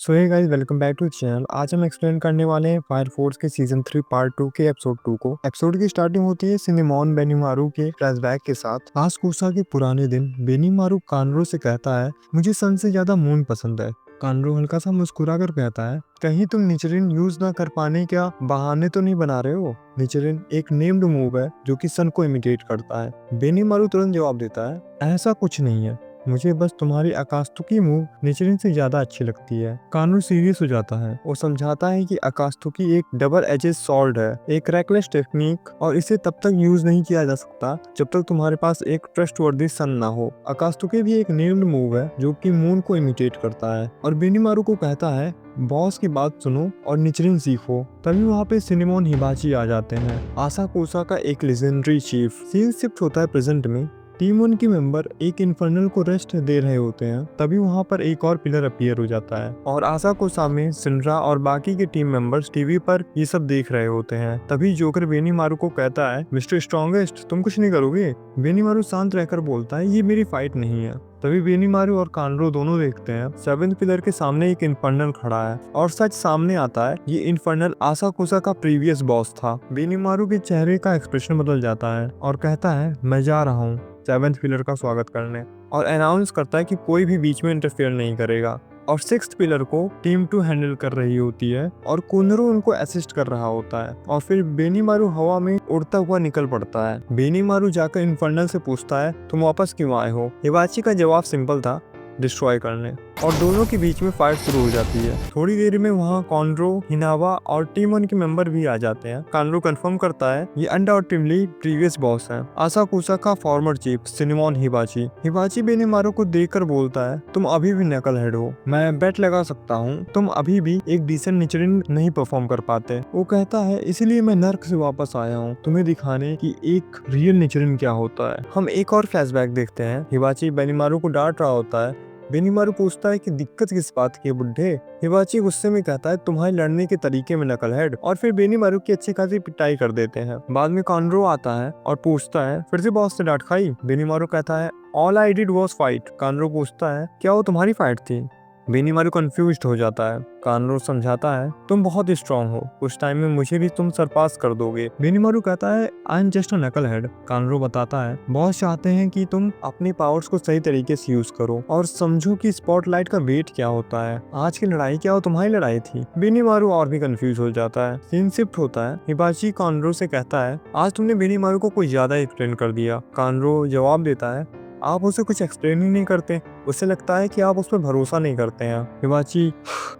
So hey guys, welcome back to channel. आज हम explain करने वाले हैं फायर फोर्स के सीजन 3 पार्ट 2 के एपिसोड 2 को। एपिसोड की स्टार्टिंग होती है सिनेमॉन बेनीमारू के फ्लैशबैक के साथ। आसकूसा के पुराने दिन। बेनीमारू कानरो से कहता है, मुझे सन से ज्यादा मून पसंद है। कानरो हल्का सा मुस्कुरा कर कहता है, कहीं तुम निचरिन यूज ना कर पाने क्या बहाने तो नहीं बना रहे हो। निचरिन एक नेम्ड मूव है जो कि सन को इमिटेट करता है। बेनीमारू तुरंत जवाब देता है, ऐसा कुछ नहीं है, मुझे बस तुम्हारी अकास्तुकी मूव निचरिन से ज्यादा अच्छी लगती है। कानून सीरियस हो जाता है। वो समझाता है कि अकास्तुकी एक डबल एजेस सॉर्ड है, एक रेकलेस टेक्निक, और इसे तब तक यूज नहीं किया जा सकता जब तक तुम्हारे पास एक ट्रस्टवर्दी सन ना हो। अकास्तुकी भी एक नेम्ड मूव है जो कि मून को इमिटेट करता है और बेनीमारू को कहता है, बॉस की बात सुनो और निचरिन सीखो। तभी वहाँ पे सिनेमॉन हिबाची आ जाते हैं, आसाकुसा का एक लेजेंडरी चीफ। सीन शिफ्ट होता है प्रेजेंट में। टीम 1 के मेंबर एक इन्फर्नल को रेस्ट दे रहे होते हैं। तभी वहाँ पर एक और पिलर अपीयर हो जाता है और आसाकुसा में सिंड्रा और बाकी के टीम मेंबर्स टीवी पर ये सब देख रहे होते हैं। तभी जोकर बेनीमारू को कहता है, मिस्टर स्ट्रॉन्गेस्ट, तुम कुछ नहीं करोगे। बेनीमारू शांत रहकर बोलता है, ये मेरी फाइट नहीं है। तभी बेनीमारू और कानरो दोनों देखते हैं 7th पिलर के सामने एक इन्फर्नल खड़ा है और सच सामने आता है, ये इन्फर्नल आसाकुसा का प्रीवियस बॉस था। बेनीमारू के चेहरे का एक्सप्रेशन बदल जाता है और कहता है, मैं जा रहा हूँ 7th पिलर का स्वागत करने, और अनाउंस करता है कि कोई भी बीच में इंटरफेयर नहीं करेगा। और 6th पिलर को टीम 2 हैंडल कर रही होती है और कुनरो उनको असिस्ट कर रहा होता है। और फिर बेनीमारू हवा में उड़ता हुआ निकल पड़ता है। बेनीमारू जाकर इन्फर्नल से पूछता है, तुम वापस क्यों आए हो। हिबाची का जवाब सिंपल था, डिस्ट्रॉय करने। और दोनों के बीच में फाइट शुरू हो जाती है। थोड़ी देर में वहाँ कॉनरो, हिनावा और टीम 1 के मेंबर भी आ जाते हैं। कानरो कंफर्म करता है, ये अनडाउटेडली प्रीवियस बॉस है, आसाकुसा का फॉर्मर चीफ सिनेमॉन हिबाची। हिबाची बेनीमारू को देखकर बोलता है, तुम अभी भी नकल हेड हो, मैं बेट लगा सकता हूँ तुम अभी भी एक डिसेंट निचरिन नहीं परफॉर्म कर पाते। वो कहता है, इसीलिए मैं नर्क से वापस आया हूँ, तुम्हें दिखाने की एक रियल निचरिन क्या होता है। हम एक और फ्लैशबैक देखते हैं। हिबाची बेनीमारू को डांट रहा होता है। बेनीमारू पूछता है कि दिक्कत किस बात की है बुड्ढे। हिबाची गुस्से में कहता है, तुम्हारे लड़ने के तरीके में नकल हेड, और फिर बेनीमारू की अच्छी खासी पिटाई कर देते हैं। बाद में कॉनरो आता है और पूछता है, फिर से बॉस से डांट खाई। बेनीमारू कहता है, all I did was fight. कॉनरो पूछता है, क्या वो तुम्हारी फाइट थी। बेनीमारू कंफ्यूज्ड हो जाता है। कानरो समझाता है, तुम बहुत स्ट्रांग हो, कुछ टाइम में मुझे भी तुम सरपास कर दोगे। बेनीमारू कहता है, आई एम जस्ट अ नकल हेड। कानरो बताता है, बॉस चाहते हैं कि तुम अपने पावर्स को सही तरीके से यूज करो और समझो कि स्पॉटलाइट का वेट क्या होता है। आज की लड़ाई क्या वो तुम्हारी लड़ाई थी। बेनीमारू और भी कंफ्यूज हो जाता है। सीन शिफ्ट होता है। हिबाची कानरो से कहता है, आज तुमने बेनीमारू को कुछ ज्यादा एक्सप्लेन कर दिया। कानरो जवाब देता है, आप उसे कुछ एक्सप्लेन ही नहीं करते, उसे लगता है कि आप उस पर भरोसा नहीं करते हैं। हिबाची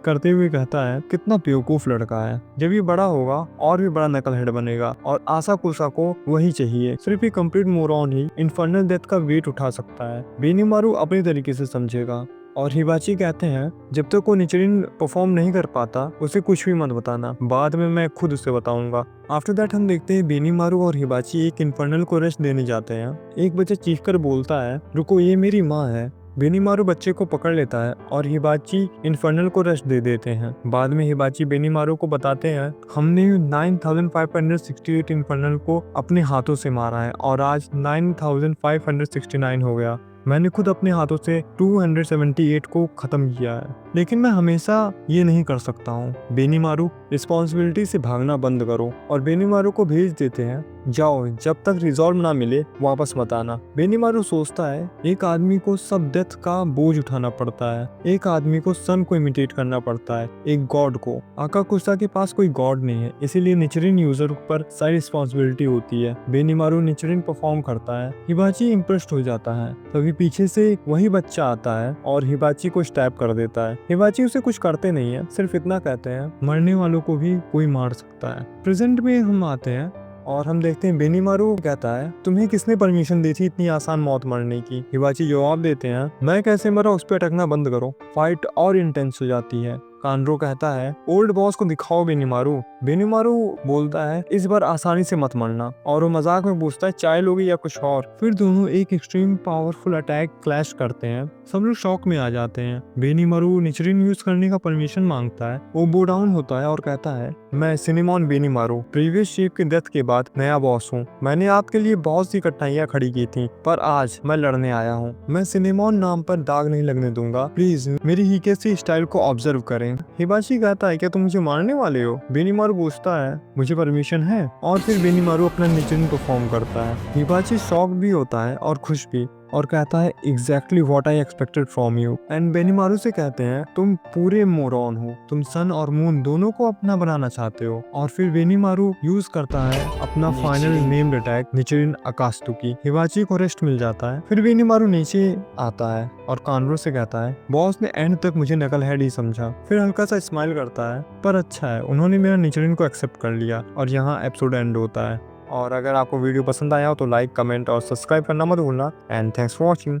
करते हुए कहता है, कितना बेवकूफ लड़का है, जब ये बड़ा होगा और भी बड़ा नकल हेड बनेगा, और आसाकुसा को वही चाहिए। सिर्फ एक कंप्लीट मोरॉन ही इन्फर्नल डेथ का वेट उठा सकता है। बेनीमारू अपने तरीके से समझेगा। और हिबाची कहते हैं, जब तक वो निचरिन परफॉर्म नहीं कर पाता उसे कुछ भी मत बताना, बाद में मैं खुद उसे बताऊंगा। आफ्टर दैट हम देखते हैं बेनीमारू और हिबाची एक इन्फर्नल को रेस्ट देने जाते हैं। एक बच्चा चीख कर बोलता है, रुको, ये मेरी माँ है। बेनीमारू बच्चे को पकड़ लेता है और हिबाची इन्फर्नल को रेस्ट दे देते हैं। बाद में हिबाची बेनीमारू को बताते हैं, हमने 9568 इन्फर्नल को अपने हाथों से मारा है और आज 9569 हो गया। मैंने खुद अपने हाथों से 278 को खत्म किया है, लेकिन मैं हमेशा ये नहीं कर सकता हूँ। बेनीमारू, रिस्पॉन्सिबिलिटी से भागना बंद करो। और बेनीमारू को भेज देते हैं, जाओ, जब तक रिजॉल्व ना मिले वापस मत आना। बेनीमारू सोचता है, एक आदमी को सब डेथ का बोझ उठाना पड़ता है, एक आदमी को सन को इमिटेट करना पड़ता है, एक गॉड को। आकाकुसा के पास कोई गॉड नहीं है, इसीलिए निचरिन यूजर पर सारी रिस्पॉन्सिबिलिटी होती है। बेनीमारू निचरिन परफॉर्म करता है। हिबाची इम्प्रेस्ड हो जाता है। तभी पीछे से वही बच्चा आता है और हिबाची को स्टैब कर देता है। हिबाची उसे कुछ करते नहीं है, सिर्फ इतना कहते हैं, मरने वालों को भी कोई मार सकता है। प्रेजेंट में हम आते हैं और हम देखते हैं बेनीमारू कहता है, तुम्हें किसने परमिशन दी थी इतनी आसान मौत मरने की। हिबाची जवाब देते हैं, मैं कैसे मरा उस पर अटकना बंद करो। फाइट और इंटेंस हो जाती है। कानरो कहता है, ओल्ड बॉस को दिखाओ बेनीमारू। बेनीमारू बोलता है, इस बार आसानी से मत मरना, और वो मजाक में पूछता है, चाय लोगे या कुछ और। फिर दोनों एक एक्सट्रीम पावरफुल अटैक क्लैश करते हैं। सब लोग शॉक में आ जाते हैं। बेनीमारू निचरिन यूज करने का परमिशन मांगता है। वो बो डाउन होता है और कहता है, मैं सिनेमॉन बेनीमारू, प्रीवियस चीफ की डेथ के बाद नया बॉस हूँ। मैंने आपके लिए बहुत सी कठिनाइयाँ खड़ी की थी, पर आज मैं लड़ने आया हूँ। मैं सिनेमॉन नाम पर दाग नहीं लगने दूंगा। प्लीज मेरी हिकेसी स्टाइल को ऑब्जर्व करें। हिबाची कहता है, क्या तुम मुझे मारने वाले हो? बेनीमारू पूछता है, मुझे परमिशन है? और फिर बेनीमारू अपना निचरिन परफॉर्म करता है। हिबाची शॉक भी होता है और खुश भी, और कहता है, exactly what I expected from you. And Benimaru से कहते हैं, तुम पूरे मोरॉन हो, तुम सन और मून दोनों को अपना बनाना चाहते हो। और फिर बेनीमारू यूज करता है अपना फाइनल नेम्ड अटैक निचरिन अकात्सुकी। हिबाची को रेस्ट मिल जाता है। फिर बेनीमारू नीचे आता है और कानरो से कहता है, बॉस ने एंड तक मुझे नकल हेड ही समझा। फिर हल्का सा स्माइल करता है, पर अच्छा है, उन्होंने मेरा निचरिन को एक्सेप्ट कर लिया। और यहाँ एपिसोड एंड होता है। और अगर आपको वीडियो पसंद आया हो तो लाइक, कमेंट और सब्सक्राइब करना मत भूलना। And thanks for watching.